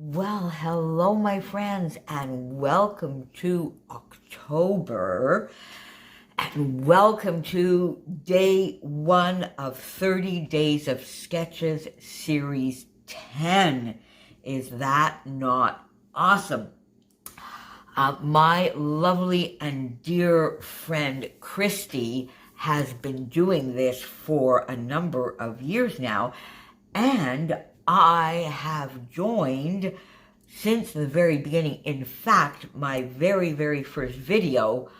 Well, hello, my friends, and welcome to October, and welcome to day 1 of 30 Days of Sketches, Series 10. Is that not awesome? My lovely and dear friend Christy has been doing this for a number of years now, and I have joined since the very beginning. In fact, my very first video,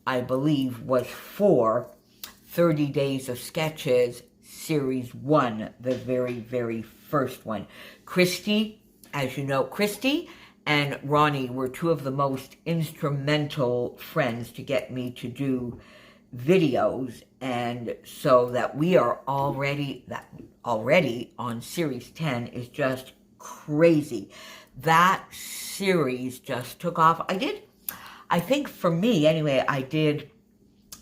I believe, was for 30 Days of Sketches, Series 1, the very first one. Christy, as you know, Christy and Ronnie were two of the most instrumental friends to get me to do videos, and so that we are already on series 10 is just crazy. That series just took off. I think for me anyway, I did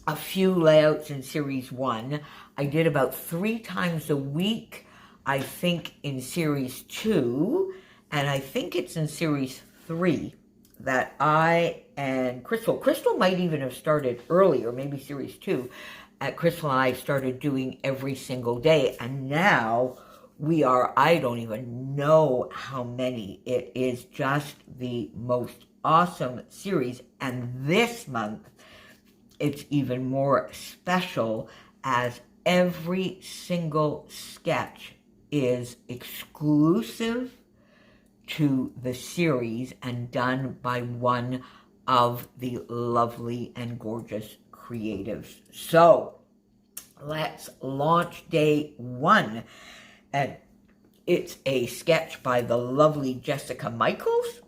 a few layouts in series 1. I did about 3 times a week, I think, in series 2, and I think it's in series 3 that I and Crystal might even have started earlier, maybe series 2. Crystal and I started doing every single day, and now we are, I don't even know how many. It is just the most awesome series, and this month it's even more special as every single sketch is exclusive to the series and done by one of the lovely and gorgeous creatives. So let's launch day 1. And it's a sketch by the lovely Jessica Michaels.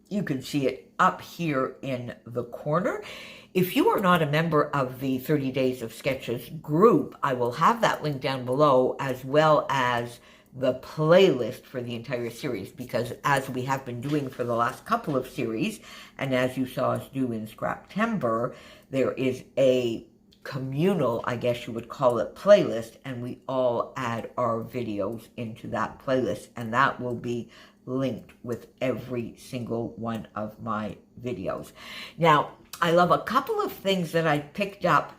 You can see it up here in the corner. If you are not a member of the 30 Days of Sketches group, I will have that link down below, as well as the playlist for the entire series, because as we have been doing for the last couple of series, and as you saw us do in Scraptember, there is a communal, I guess you would call it, playlist, and we all add our videos into that playlist, and that will be linked with every single one of my videos. Now, I love a couple of things that I picked up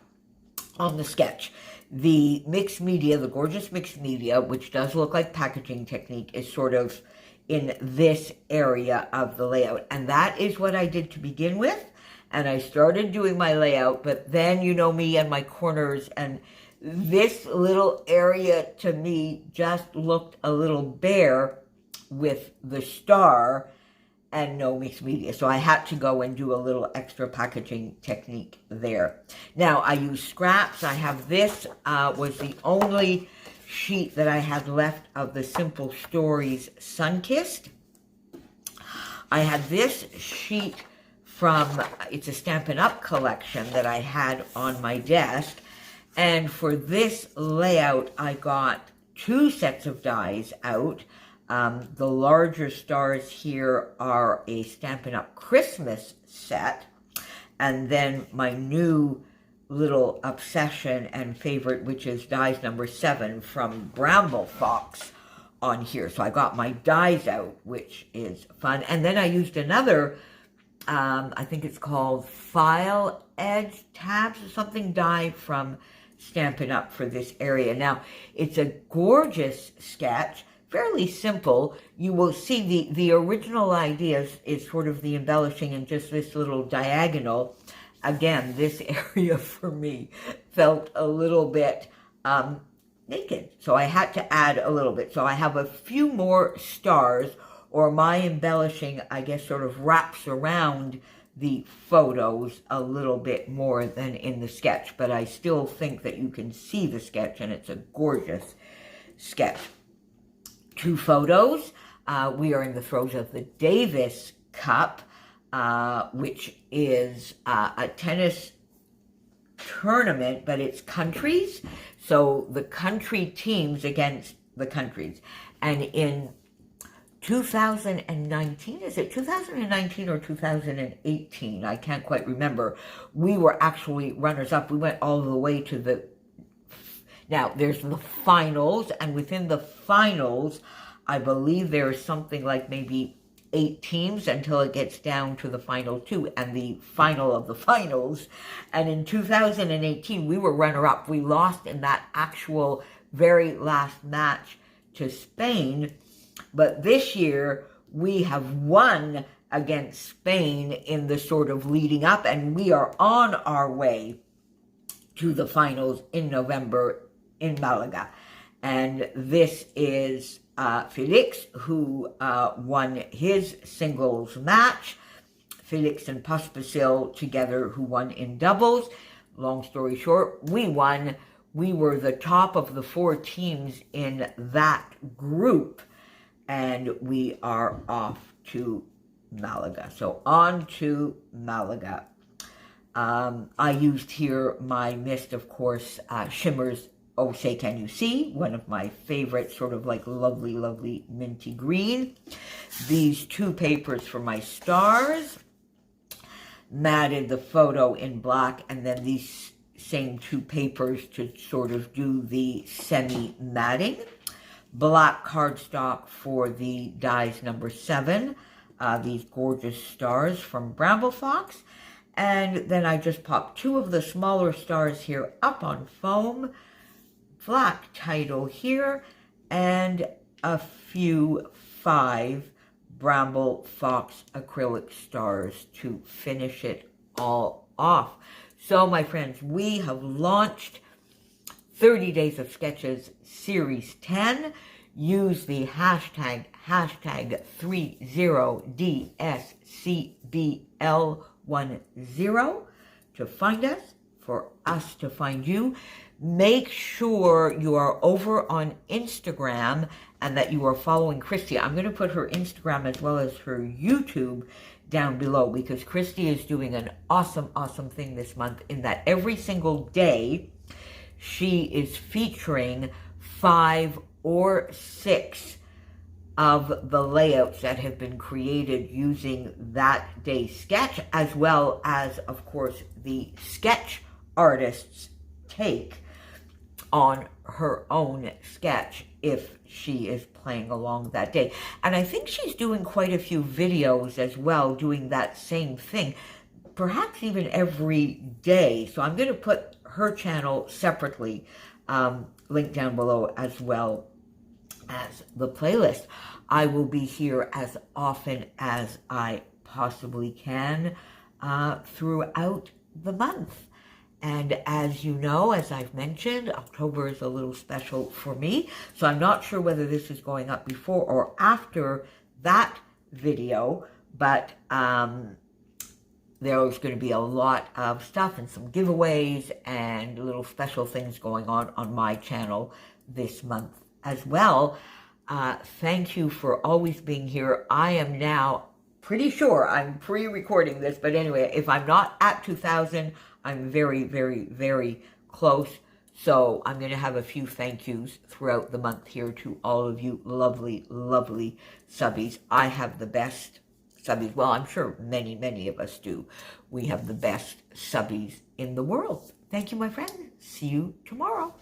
on the sketch. The mixed media, the gorgeous mixed media, which does look like packaging technique, is sort of in this area of the layout. And that is what I did to begin with. And I started doing my layout, but then you know me and my corners, and this little area to me just looked a little bare with the star and no mixed media. So I had to go and do a little extra packaging technique there. Now, I use scraps. I have this, was the only sheet that I had left of the Simple Stories Sunkissed. I had this sheet from, it's a Stampin' Up! Collection that I had on my desk. And for this layout, I got 2 sets of dies out. The larger stars here are a Stampin' Up! Christmas set, and then my new little obsession and favorite, which is dies number 7 from Bramble Fox on here. So I got my dies out, which is fun. And then I used another, I think it's called File Edge Tabs or something, die from Stampin' Up! For this area. Now, it's a gorgeous sketch. Fairly simple. You will see the original idea is sort of the embellishing and just this little diagonal. Again, this area for me felt a little bit naked, so I had to add a little bit. So I have a few more stars, or my embellishing, I guess, sort of wraps around the photos a little bit more than in the sketch, but I still think that you can see the sketch, and it's a gorgeous sketch. 2 photos. We are in the throes of the Davis Cup, which is a tennis tournament, but it's countries. So the country teams against the countries. And in 2019, is it 2019 or 2018? I can't quite remember. We were actually runners-up. We went all the way to the Now, there's the finals, and within the finals, I believe there's something like maybe 8 teams until it gets down to the final 2 and the final of the finals. And in 2018, we were runner-up. We lost in that actual very last match to Spain. But this year, we have won against Spain in the sort of leading up, and we are on our way to the finals in November in Malaga. And this is Felix, who won his singles match. Felix and Pospisil together, who won in doubles. Long story short, we won. We were the top of the 4 teams in that group, and we are off to Malaga. So on to Malaga. I used here my mist, of course, Shimmer's Oh Say Can You See, one of my favorite, sort of like lovely, lovely minty green. These 2 papers for my stars, matted the photo in black, and then these same 2 papers to sort of do the semi-matting. Black cardstock for the dies number 7, these gorgeous stars from Bramble Fox. And then I just popped 2 of the smaller stars here up on foam, black title here, and a few 5 Bramble Fox acrylic stars to finish it all off. So, my friends, we have launched 30 Days of Sketches Series 10. Use the hashtag 30DSCBL10 to find us, for us to find you. Make sure you are over on Instagram and that you are following Christy. I'm going to put her Instagram as well as her YouTube down below, because Christy is doing an awesome, awesome thing this month in that every single day she is featuring 5 or 6 of the layouts that have been created using that day's sketch, as well as, of course, the sketch artist's take on her own sketch if she is playing along that day. And I think she's doing quite a few videos as well, doing that same thing, perhaps even every day. So I'm going to put her channel separately, linked down below, as well as the playlist. I will be here as often as I possibly can throughout the month. And as you know, as I've mentioned, October is a little special for me. So I'm not sure whether this is going up before or after that video, but there's going to be a lot of stuff and some giveaways and little special things going on my channel this month as well. Thank you for always being here. I am now pretty sure I'm pre-recording this, but anyway, if I'm not at 2,000, I'm very, very, very close. So I'm going to have a few thank yous throughout the month here to all of you lovely, lovely subbies. I have the best subbies. Well, I'm sure many, many of us do. We have the best subbies in the world. Thank you, my friend. See you tomorrow.